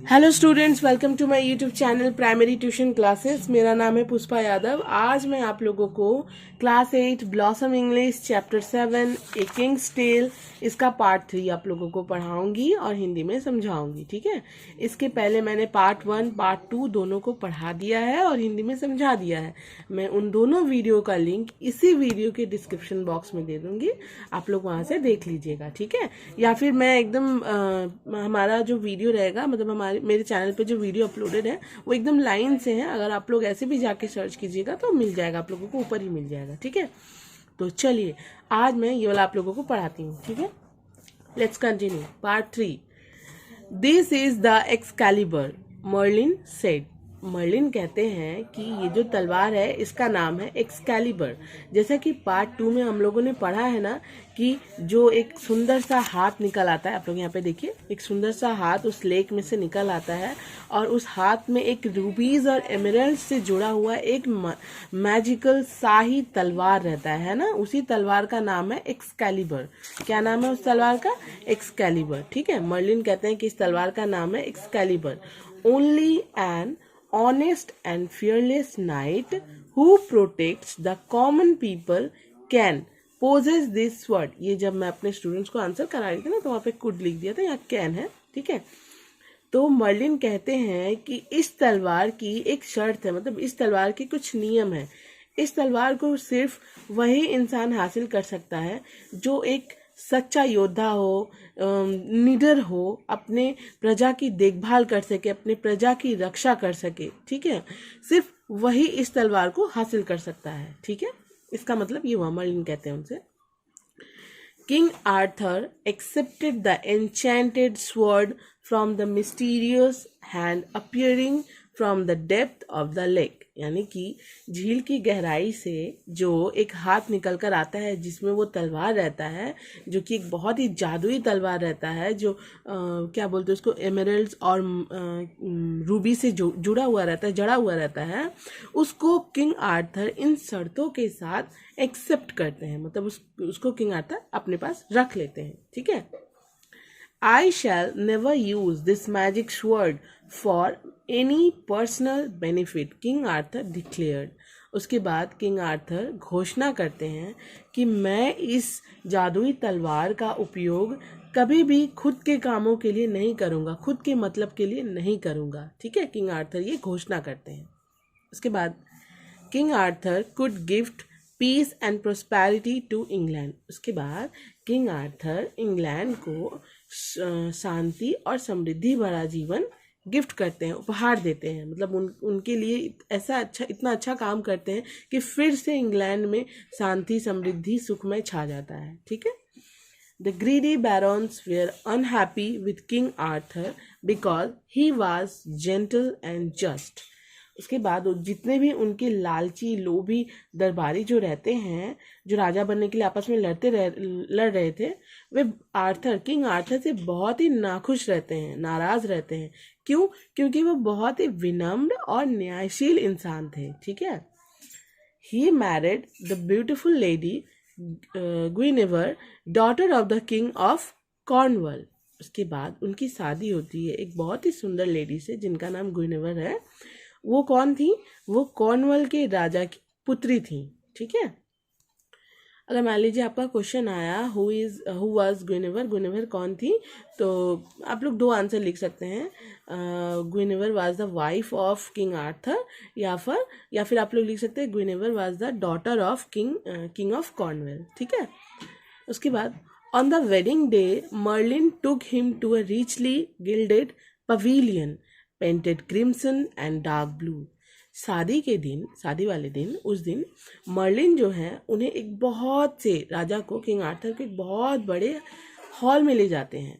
Hello students, welcome to my YouTube channel primary tuition classes. मेरा नाम है पुष्पा यादव। आज मैं आप लोगों को क्लास 8 ब्लॉसम इंग्लिश चैप्टर 7 ए किंग्स टेल इसका पार्ट 3 आप लोगों को पढ़ाऊंगी और हिंदी में समझाऊंगी। ठीक है, इसके पहले मैंने पार्ट 1 पार्ट 2 दोनों को पढ़ा दिया है और हिंदी में समझा दिया है। मैं उन दोनों वीडियो का लिंक इसी वीडियो के डिस्क्रिप्शन बॉक्स में दे दूंगी, आप लोग वहां से देख लीजिएगा। ठीक है, या फिर मैं एकदम हमारा जो वीडियो रहेगा, मतलब हमारे मेरे चैनल पे जो वीडियो अपलोडेड है वो एकदम लाइन से है। अगर आप लोग ऐसे भी जाके सर्च कीजिएगा तो मिल जाएगा, आप लोगों को ऊपर ही मिल जाएगा। ठीक है, तो चलिए आज मैं ये वाला आप लोगों को पढ़ाती हूँ। ठीक है, let's continue part 3। This is the Excalibur, Merlin said. Merlin कहते हैं कि ये जो तलवार है इसका नाम है एक्सकैलिबर। जैसा कि पार्ट 2 में हम लोगों ने पढ़ा है ना कि जो एक सुंदर सा हाथ निकल आता है, आप लोग यहाँ पे देखिए, एक सुंदर सा हाथ उस लेक में से निकल आता है और उस हाथ में एक रूबीज और एमरल्ड से जुड़ा हुआ एक मैजिकल शाही तलवार रहता है ना। उसी तलवार का नाम है एक्सकैलिबर। क्या नाम है उस तलवार का? एक्सकैलिबर। ठीक है, मर्लिन कहते हैं कि इस तलवार का नाम है Excalibur. Only an honest and fearless knight who protects the common people can possess this sword। ये जब मैं अपने स्टूडेंट्स को आंसर करा रही थी ना तो वहाँ पे कुड लिख दिया था, यहाँ कैन है। ठीक है, तो मर्लिन कहते हैं कि इस तलवार की एक शर्त है, मतलब इस तलवार के कुछ नियम है। इस तलवार को सिर्फ वही इंसान हासिल कर सकता है जो एक सच्चा योद्धा हो, निडर हो, अपने प्रजा की देखभाल कर सके, अपने प्रजा की रक्षा कर सके। ठीक है, सिर्फ वही इस तलवार को हासिल कर सकता है। ठीक है, इसका मतलब ये हुआ, मर्लिन कहते हैं उनसे। King Arthur accepted the enchanted sword from the mysterious hand appearing from the depth of the lake। यानी कि झील की गहराई से जो एक हाथ निकल कर आता है जिसमें वो तलवार रहता है, जो कि एक बहुत ही जादुई तलवार रहता है, जो क्या बोलते हैं उसको, एमरल्ड्स और रूबी से जुड़ा हुआ रहता है, जड़ा हुआ रहता है। उसको किंग आर्थर इन शर्तों के साथ एक्सेप्ट करते हैं, मतलब उसको किंग आर्थर अपने पास रख लेते हैं। ठीक है, I shall never use this magic sword for any personal benefit, king Arthur declared। उसके बाद किंग आर्थर घोषणा करते हैं कि मैं इस जादुई तलवार का उपयोग कभी भी खुद के कामों के लिए नहीं करूँगा, खुद के मतलब के लिए नहीं करूँगा। ठीक है, किंग आर्थर ये घोषणा करते हैं। उसके बाद king Arthur could gift peace and prosperity to England. उसके बाद किंग आर्थर इंग्लैंड को शांति और समृद्धि भरा जीवन गिफ्ट करते हैं, उपहार देते हैं। मतलब उनके लिए ऐसा अच्छा, इतना अच्छा काम करते हैं कि फिर से इंग्लैंड में शांति, समृद्धि, सुखमय छा जाता है। ठीक है, the greedy barons were unhappy with king Arthur because he was gentle and just. उसके बाद जितने भी उनके लालची, लोभी दरबारी जो रहते हैं, जो राजा बनने के लिए आपस में लड़ रहे थे, वे किंग आर्थर से बहुत ही नाखुश रहते हैं, नाराज रहते हैं। क्यों? क्योंकि वो बहुत ही विनम्र और न्यायशील इंसान थे। ठीक है, he married the beautiful lady Guinevere, daughter of the king of Cornwall. उसके बाद उनकी शादी होती है एक बहुत ही सुंदर लेडी से जिनका नाम ग्विनेवर है। वो कौन थी? वो कॉर्नवॉल के राजा की पुत्री थी। ठीक है, अगर मान लीजिए आपका क्वेश्चन आया हु वाज ग्विनेवर, ग्विनेवर कौन थी, तो आप लोग दो आंसर लिख सकते हैं। Guinevere was the wife of king Arthur, या फिर आप लोग लिख सकते हैं Guinevere was the daughter of king of Cornwall. ठीक है, उसके बाद on the wedding day Merlin took him to a richly gilded pavilion painted crimson and dark blue. शादी वाले दिन, उस दिन मर्लिन जो है उन्हें एक बहुत से राजा को, किंग आर्थर को एक बहुत बड़े हॉल में ले जाते हैं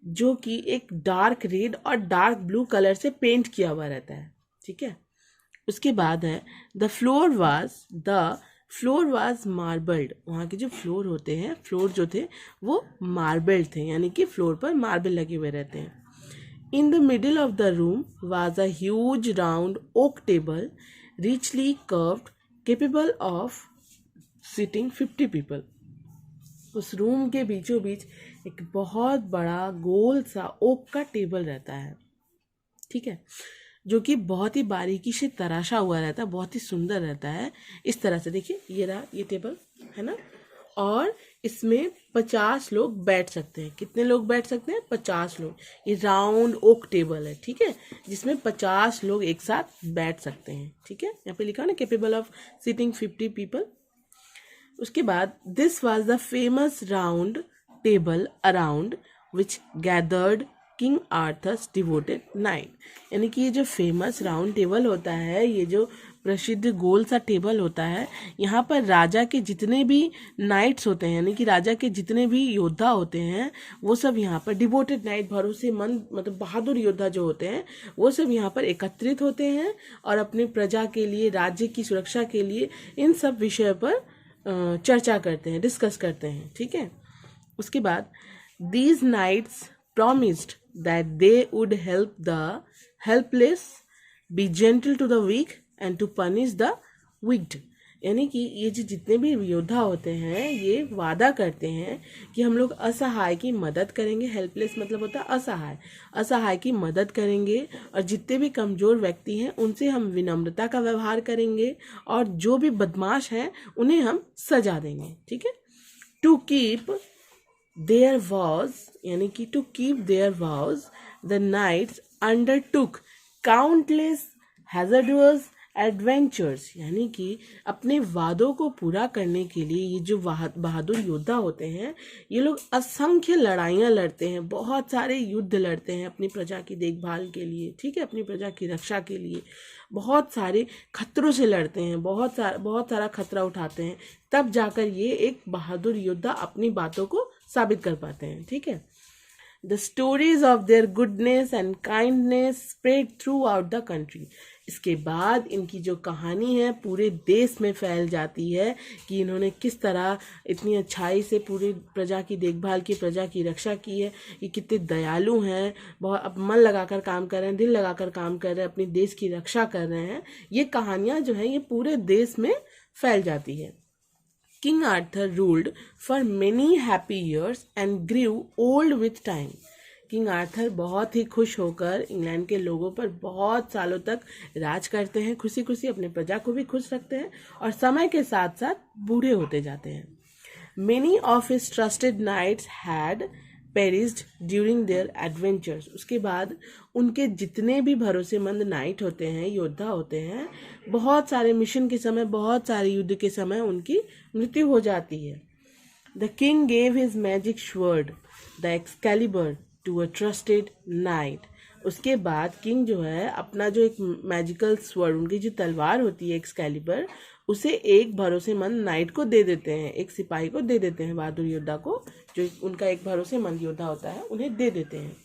जो कि एक डार्क रेड और डार्क ब्लू कलर से पेंट किया हुआ रहता है। ठीक है, उसके बाद है द फ्लोर वाज मार्बल्ड। वहाँ के जो फ्लोर होते हैं, फ्लोर जो थे वो मार्बल्ड थे, यानी कि फ्लोर पर मार्बल लगे हुए रहते हैं। In the middle of the room was a huge round oak table, richly curved, capable of sitting 50 people। उस रूम के बीचों बीच एक बहुत बड़ा गोल सा ओक का टेबल रहता है। ठीक है, जो कि बहुत ही बारीकी से तराशा हुआ रहता है, बहुत ही सुंदर रहता है। इस तरह से देखिए, ये रहा ये टेबल है ना, और इसमें 50 लोग बैठ सकते हैं। कितने लोग बैठ सकते हैं? 50 लोग। ये राउंड ओक टेबल है, ठीक है, जिसमें 50 लोग एक साथ बैठ सकते हैं। ठीक है, यहाँ पे लिखा है ना, कैपेबल ऑफ सिटिंग 50 पीपल। उसके बाद this was the famous round table around which gathered king Arthur's devoted knight. यानी कि ये जो फेमस राउंड टेबल होता है, ये जो प्रसिद्ध गोल सा टेबल होता है, यहाँ पर राजा के जितने भी नाइट्स होते हैं, यानी कि राजा के जितने भी योद्धा होते हैं, वो सब यहाँ पर डिवोटेड नाइट, भरोसेमंद मतलब बहादुर योद्धा जो होते हैं, वो सब यहाँ पर एकत्रित होते हैं और अपनी प्रजा के लिए, राज्य की सुरक्षा के लिए इन सब विषय पर चर्चा करते हैं, डिस्कस करते हैं। ठीक है, उसके बाद these knights promised that they would help the helpless, be gentle to the weak and to punish the wicked। यानी कि ये जो जितने भी योद्धा होते हैं, ये वादा करते हैं कि हम लोग असहाय की मदद करेंगे। हेल्पलेस मतलब होता है असहाय, असहाय की मदद करेंगे, और जितने भी कमज़ोर व्यक्ति हैं उनसे हम विनम्रता का व्यवहार करेंगे, और जो भी बदमाश हैं उन्हें हम सजा देंगे। ठीक है, टू कीप देयर वॉज, यानी कि to keep their vows the knights undertook countless hazardous adventures. यानी कि अपने वादों को पूरा करने के लिए ये जो बहादुर योद्धा होते हैं, ये लोग असंख्य लड़ाइयाँ लड़ते हैं, बहुत सारे युद्ध लड़ते हैं अपनी प्रजा की देखभाल के लिए। ठीक है, अपनी प्रजा की रक्षा के लिए बहुत सारे खतरों से लड़ते हैं, बहुत सारा खतरा उठाते हैं, तब जाकर ये एक बहादुर योद्धा अपनी बातों को साबित कर पाते हैं। ठीक है, the stories of their goodness and kindness spread through out the country. इसके बाद इनकी जो कहानी है पूरे देश में फैल जाती है कि इन्होंने किस तरह इतनी अच्छाई से पूरी प्रजा की देखभाल की, प्रजा की रक्षा की है। ये कितने दयालु हैं, बहुत मन लगाकर काम कर रहे हैं, दिल लगाकर काम कर रहे हैं, अपने देश की रक्षा कर रहे हैं। ये कहानियाँ जो हैं ये पूरे देश में फैल जाती है। King Arthur ruled for many happy years and grew old with time। King Arthur बहुत ही खुश होकर इंग्लैंड के लोगों पर बहुत सालों तक राज करते हैं, खुशी खुशी अपने प्रजा को भी खुश रखते हैं, और समय के साथ साथ बूढ़े होते जाते हैं। Many of his trusted knights had perished during their adventures। उसके बाद उनके जितने भी भरोसेमंद नाइट होते हैं, योद्धा होते हैं, बहुत सारे मिशन के समय, बहुत सारे युद्ध के समय उनकी मृत्यु हो जाती है। The king gave his magic sword the Excalibur to a trusted knight. उसके बाद किंग जो है अपना जो एक मैजिकल स्वर्ड, उनकी जो तलवार होती है एक्सकैलिबर, उसे एक भरोसेमंद नाइट को दे देते हैं, एक सिपाही को दे देते हैं, बहादुर योद्धा को, जो उनका एक भरोसेमंद योद्धा होता है, उन्हें दे देते हैं।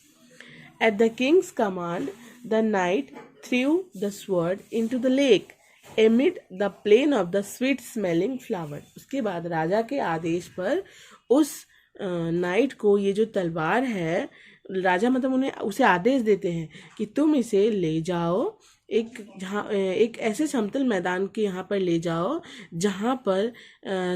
At the king's command the knight threw the sword into the lake amid the plain of the sweet smelling flower. उसके बाद राजा के आदेश पर उस नाइट को, ये जो तलवार है, राजा मतलब उन्हें उसे आदेश देते हैं कि तुम इसे ले जाओ एक ऐसे समतल मैदान के यहाँ पर ले जाओ जहाँ पर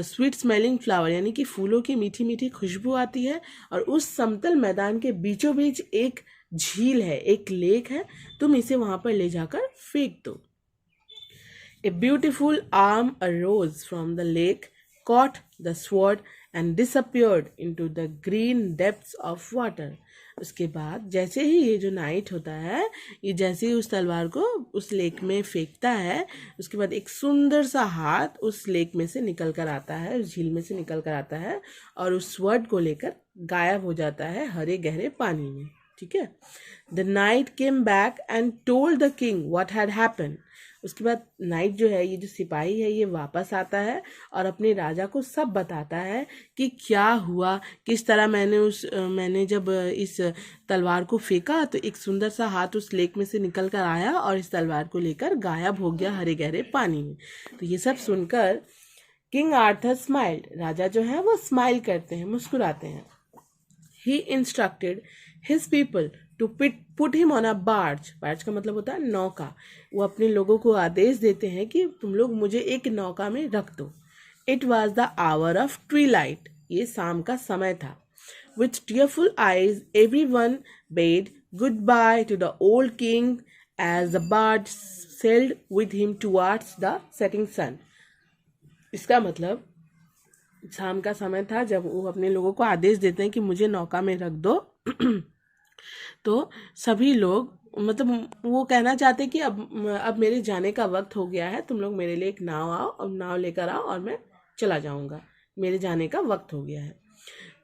स्वीट स्मेलिंग फ्लावर, यानी कि फूलों की मीठी मीठी खुशबू आती है, और उस समतल मैदान के बीचों बीच एक झील है, एक लेक है, तुम इसे वहाँ पर ले जाकर फेंक दो। A beautiful arm arose from the lake, caught the sword and disappeared into the green depths of water। उसके बाद जैसे ही ये जो नाइट होता है, ये जैसे ही उस तलवार को उस लेक में फेंकता है, उसके बाद एक सुंदर सा हाथ उस लेक में से निकल कर आता है, उस झील में से निकल कर आता है, और उस स्वॉर्ड को लेकर गायब हो जाता है हरे गहरे पानी में। ठीक है, the night came back and told the king what had happened. उसके बाद नाइट जो है, ये जो सिपाही है, ये वापस आता है और अपने राजा को सब बताता है कि क्या हुआ, किस तरह मैंने जब इस तलवार को फेंका तो एक सुंदर सा हाथ उस लेक में से निकल कर आया और इस तलवार को लेकर गायब हो गया हरे गहरे पानी में। तो ये सब सुनकर किंग आर्थर स्माइल्ड, राजा जो है वो स्माइल करते हैं, मुस्कुराते हैं। He instructed his people to put him on a barge. Barge का मतलब होता है नौका। वो अपने लोगों को आदेश देते हैं कि तुम लोग मुझे एक नौका में रख दो। It was the hour of Twilight. ये शाम का समय था। With tearful eyes every one bed goodbye to the old king as the bird sailed with him towards the setting sun. इसका मतलब शाम का समय था जब वो अपने लोगों को आदेश देते हैं कि मुझे नौका में रख दो तो सभी लोग मतलब वो कहना चाहते कि अब मेरे जाने का वक्त हो गया है, तुम लोग मेरे लिए एक नाव आओ और नाव लेकर आओ और मैं चला जाऊंगा, मेरे जाने का वक्त हो गया है।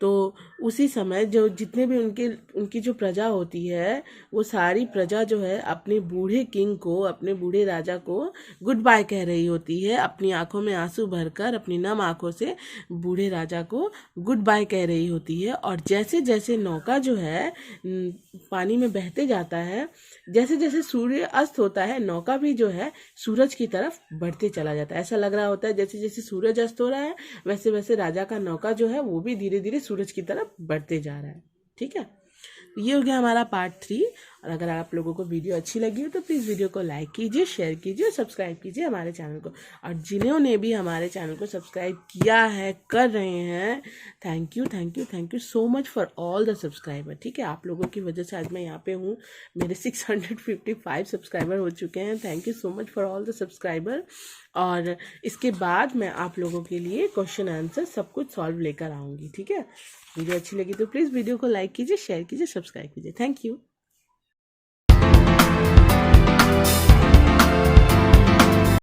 तो उसी समय जो जितने भी उनकी जो प्रजा होती है वो सारी प्रजा जो है अपने बूढ़े किंग को, अपने बूढ़े राजा को गुड बाय कह रही होती है, अपनी आंखों में आंसू भरकर अपनी नम आंखों से बूढ़े राजा को गुड बाय कह रही होती है। और जैसे जैसे नौका जो है पानी में बहते जाता है, जैसे जैसे सूर्य अस्त होता है नौका भी जो है सूरज की तरफ बढ़ते चला जाता है। ऐसा लग रहा होता है जैसे जैसे सूरज अस्त हो रहा है वैसे वैसे राजा का नौका जो है वो भी धीरे धीरे सूरज की तरफ बढ़ते जा रहा है। ठीक है, ये हो गया हमारा पार्ट 3। और अगर आप लोगों को वीडियो अच्छी लगी हो तो प्लीज़ वीडियो को लाइक कीजिए, शेयर कीजिए और सब्सक्राइब कीजिए हमारे चैनल को। और जिन्होंने भी हमारे चैनल को सब्सक्राइब किया है, कर रहे हैं, thank you thank you thank you so much for all the subscriber. ठीक है, आप लोगों की वजह से आज मैं यहाँ पे हूँ, मेरे 655 सब्सक्राइबर हो चुके हैं। Thank you so much for all the subscriber. और इसके बाद मैं आप लोगों के लिए क्वेश्चन आंसर सब कुछ सॉल्व लेकर आऊँगी। ठीक है, वीडियो अच्छी लगी तो प्लीज़ वीडियो को लाइक कीजिए, शेयर कीजिए, सब्सक्राइब कीजिए। Thank you.